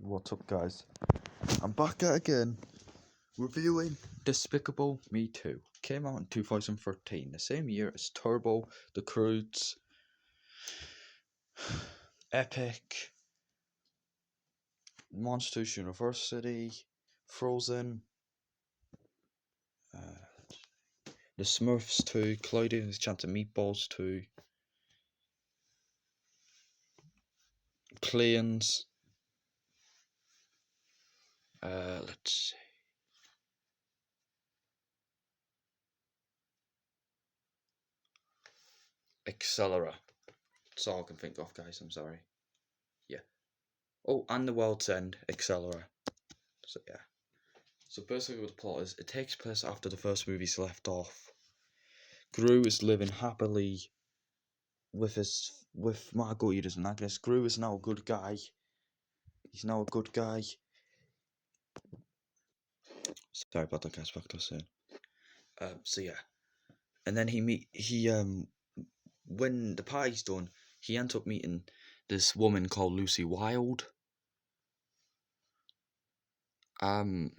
What's up, guys? I'm back at again, reviewing Despicable Me 2. Came out in 2013, the same year as Turbo, The Croods, Epic, Monsters University, Frozen, The Smurfs 2, Cloudy and His Chance of Meatballs 2, Planes, let's see. Accelera. That's all I can think of, guys. I'm sorry. Yeah. Oh, and The World's End, Accelera. So, yeah. So basically what the plot is, it takes place after the first movie's left off. Gru is living happily with Margo, Edith and Agnes. Gru is now a good guy. He's now a good guy. Sorry about that, guys, back to us soon. So yeah. And then when the party's done, he ends up meeting this woman called Lucy Wilde. Oh,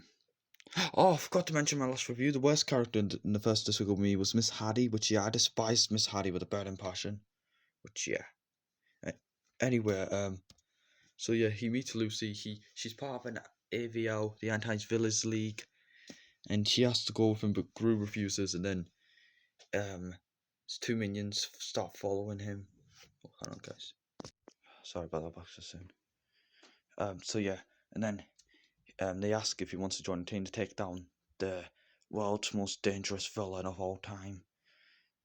I forgot to mention my last review. The worst character in the first Despicable Me was Miss Haddie, which, yeah, I despised Miss Haddie with a burning passion. Which, yeah. Anyway, so yeah, he meets Lucy. She's part of an AVL, the Anti-Village League, and he has to go with him, but Gru refuses, and then his two minions start following him. Oh, hang on, guys. Sorry about that, back so soon. So yeah, and then they ask if he wants to join the team to take down the world's most dangerous villain of all time.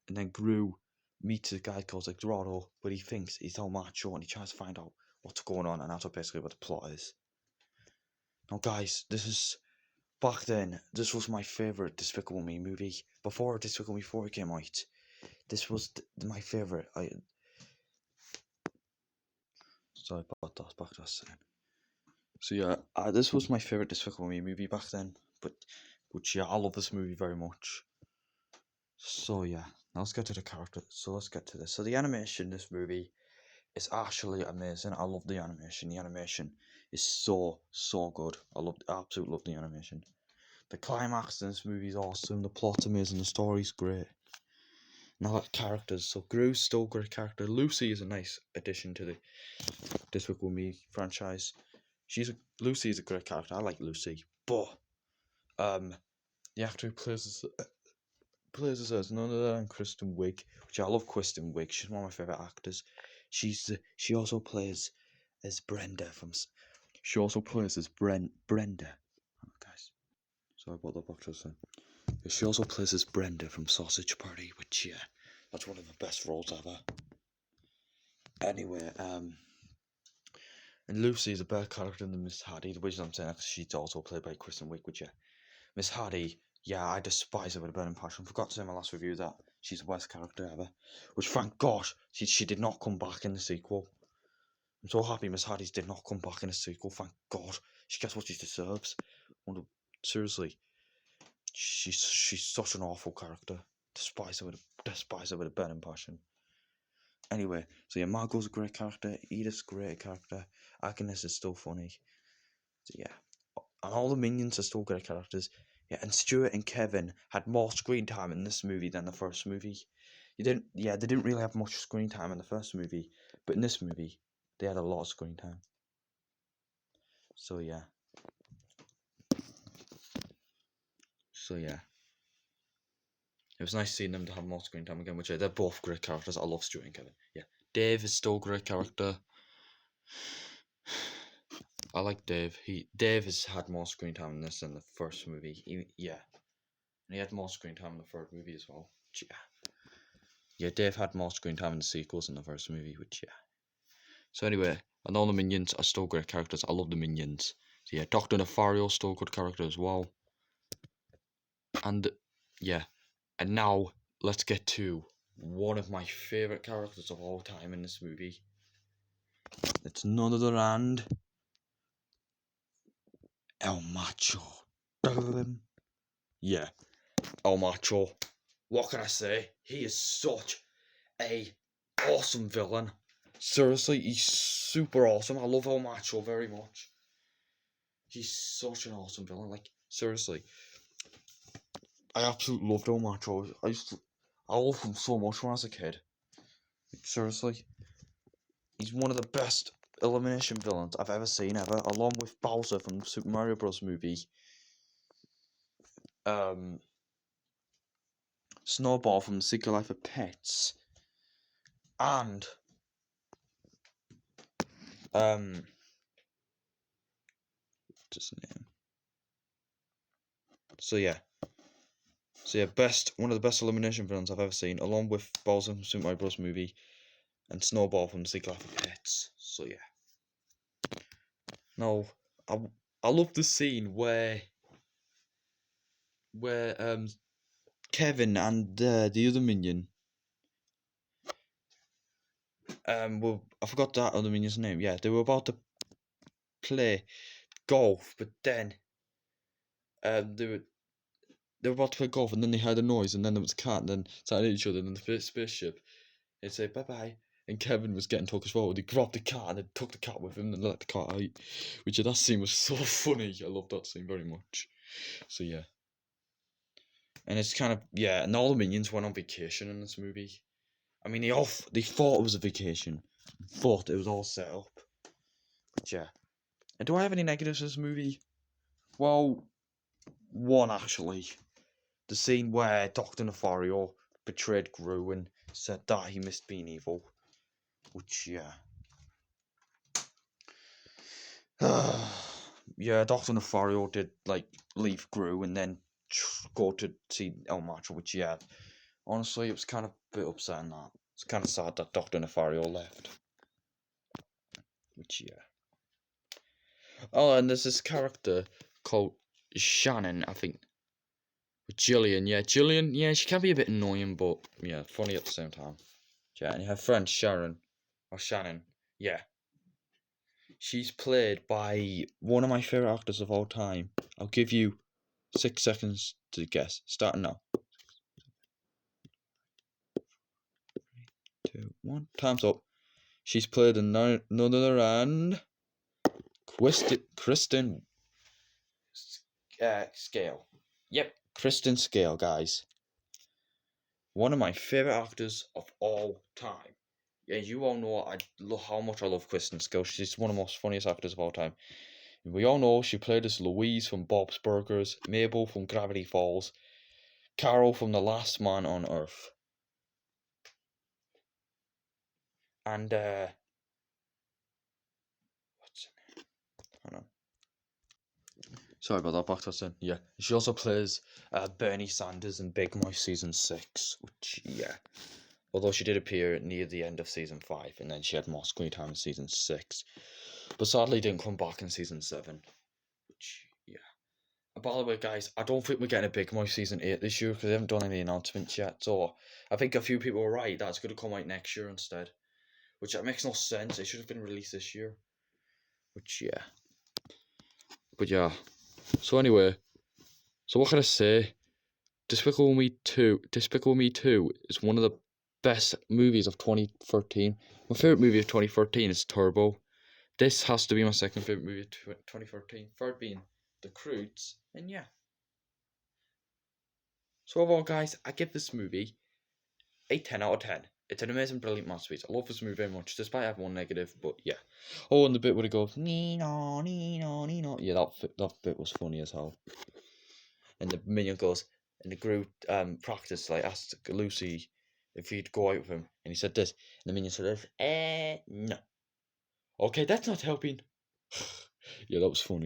And then Gru meets a guy called Dorado, but he thinks he's all macho, and he tries to find out what's going on, and that's basically what the plot is. Now, guys, back then, this was my favourite Despicable Me movie. Before Despicable Me 4 came out, this was my favourite. Sorry about that, back to us then. So yeah, this was my favourite Despicable Me movie back then, but yeah, I love this movie very much. So yeah, now let's get to the character. So let's get to this. So the animation in this movie is actually amazing. I love the animation. The animation is so good. I absolutely love the animation. The climax in this movie is awesome. The plot's amazing. The story's great. And I like characters. So Gru's still a great character. Lucy is a nice addition to the Despicable Me franchise. Lucy is a great character. I like Lucy, but the actor who plays her is none other than Kristen Wiig, which I love. Kristen Wiig, she's one of my favorite actors. She also plays as Brenda from. She also plays as Brenda. Oh, guys, sorry about that, box then. She also plays as Brenda from Sausage Party, which, yeah, that's one of the best roles ever. Anyway, and Lucy is a better character than Miss Haddie. The reason I'm saying that, because she's also played by Kristen Wiig, which, yeah, Miss Haddie, yeah, I despise her with a burning passion. I forgot to say in my last review that she's the worst character ever. Which, thank God, she did not come back in the sequel. I'm so happy Miss Haddie did not come back in the sequel. Thank God, she gets what she deserves. Seriously, she's such an awful character. Despise her with a burning passion. Anyway, so yeah, Margo's a great character. Edith's a great character. Agnes is still funny. So yeah, and all the minions are still great characters. Yeah, and Stuart and Kevin had more screen time in this movie than the first movie. They didn't really have much screen time in the first movie, but in this movie, they had a lot of screen time. So yeah. It was nice seeing them to have more screen time again, which they're both great characters. I love Stuart and Kevin. Yeah, Dave is still a great character. I like Dave. Dave has had more screen time in this than the first movie. And he had more screen time in the third movie as well. Yeah, Dave had more screen time in the sequels than the first movie, which, yeah. So anyway, and all the minions are still great characters. I love the minions. So yeah, Dr. Nefario's still a good character as well. And yeah, and now let's get to one of my favourite characters of all time in this movie. It's none other than El Macho. Yeah, El Macho. What can I say? He is such a awesome villain. Seriously, he's super awesome. I love El Macho very much. He's such an awesome villain. Like, seriously, I absolutely loved him, Margo. I loved him so much when I was a kid. Like, seriously, he's one of the best elimination villains I've ever seen ever, along with Bowser from the Super Mario Bros. Movie. Snowball from the Secret Life of Pets, and what's his name? So yeah, one of the best elimination villains I've ever seen, along with Bowser from Super Mario Bros. Movie, and Snowball from the Secret Life of Pets. So yeah. Now, I love the scene where Kevin and the other minion, well, I forgot that other minion's name. Yeah, they were about to play golf, but then they were about to play golf, and then they heard a noise, and then there was a cat, and then started at each other, and then the spaceship. They'd say bye bye, and Kevin was getting took as well. He grabbed the cat and then took the cat with him and let the cat out. Which that scene was so funny. I loved that scene very much. So yeah. And it's kind of, yeah, and all the minions went on vacation in this movie. I mean, they thought it was a vacation, thought it was all set up. But yeah. And do I have any negatives in this movie? Well, one actually. The scene where Dr. Nefario betrayed Gru and said that he missed being evil. Which, yeah. Yeah, Dr. Nefario did, like, leave Gru and then go to see El Macho, which, yeah. Honestly, it was kind of a bit upsetting that. It's kind of sad that Dr. Nefario left. Which, yeah. Oh, and there's this character called Shannon, I think. With Jillian, yeah, she can be a bit annoying, but, yeah, funny at the same time. Yeah, and her friend Sharon, or Shannon, yeah. She's played by one of my favourite actors of all time. I'll give you 6 seconds to guess. Starting now. 3, 2, 1. Time's up. She's played in none other than Kristen Scale. Yep, Kristen Scale, guys. One of my favourite actors of all time. Yeah, you all know how much I love Kristen Scale. She's one of the most funniest actors of all time. We all know she played as Louise from Bob's Burgers, Mabel from Gravity Falls, Carol from The Last Man on Earth. And, what's her name? Hold on. Sorry about that, back to us. Yeah, she also plays Bernie Sanders in Big Mouth Season 6, which, yeah. Although she did appear near the end of Season 5, and then she had more screen time in Season 6. But sadly didn't come back in Season 7, which, yeah. And by the way, guys, I don't think we're getting a Big Mouth Season 8 this year, because they haven't done any announcements yet, so I think a few people were right that it's going to come out next year instead. Which that makes no sense, it should have been released this year. Which, yeah. But yeah. So anyway, so what can I say? Despicable Me 2 is one of the best movies of 2013. My favourite movie of 2013 is Turbo. This has to be my second favourite movie of 2013. Third being The Croods. And yeah. So overall, guys, I give this movie a 10 out of 10. It's an amazing, brilliant masterpiece. I love this movie very much, despite having one negative, but yeah. Oh, and the bit where it goes, Nino, Nino, Nino. Yeah, that bit was funny as hell. And the minion goes, and the Groot practice, like, asked Lucy if he'd go out with him. And he said this, and the minion said this, no. Okay, that's not helping. Yeah, that was funny.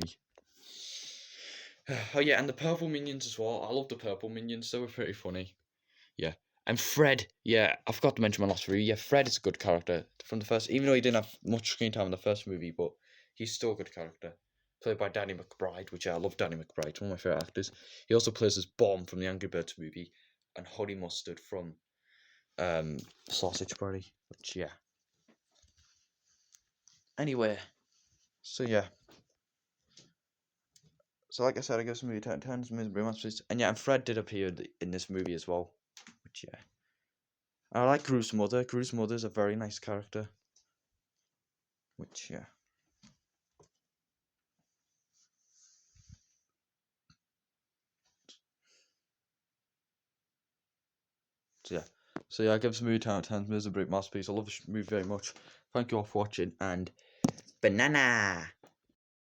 Oh yeah, and the purple minions as well. I love the purple minions, they were pretty funny. Yeah. And Fred, yeah, I forgot to mention my last review. Yeah, Fred is a good character from the first, even though he didn't have much screen time in the first movie, but he's still a good character. Played by Danny McBride, which I love Danny McBride, one of my favourite actors. He also plays as Bomb from the Angry Birds movie, and Honey Mustard from Sausage Party, which, yeah. Anyway, so yeah. So like I said, I guess the movie 10 times, and yeah, and Fred did appear in this movie as well, which, yeah. I like Gru's mother. Gru's mother's a very nice character. Which, yeah. So yeah, I give this movie 10 out of 10. It's a great masterpiece. I love this movie very much. Thank you all for watching, and banana.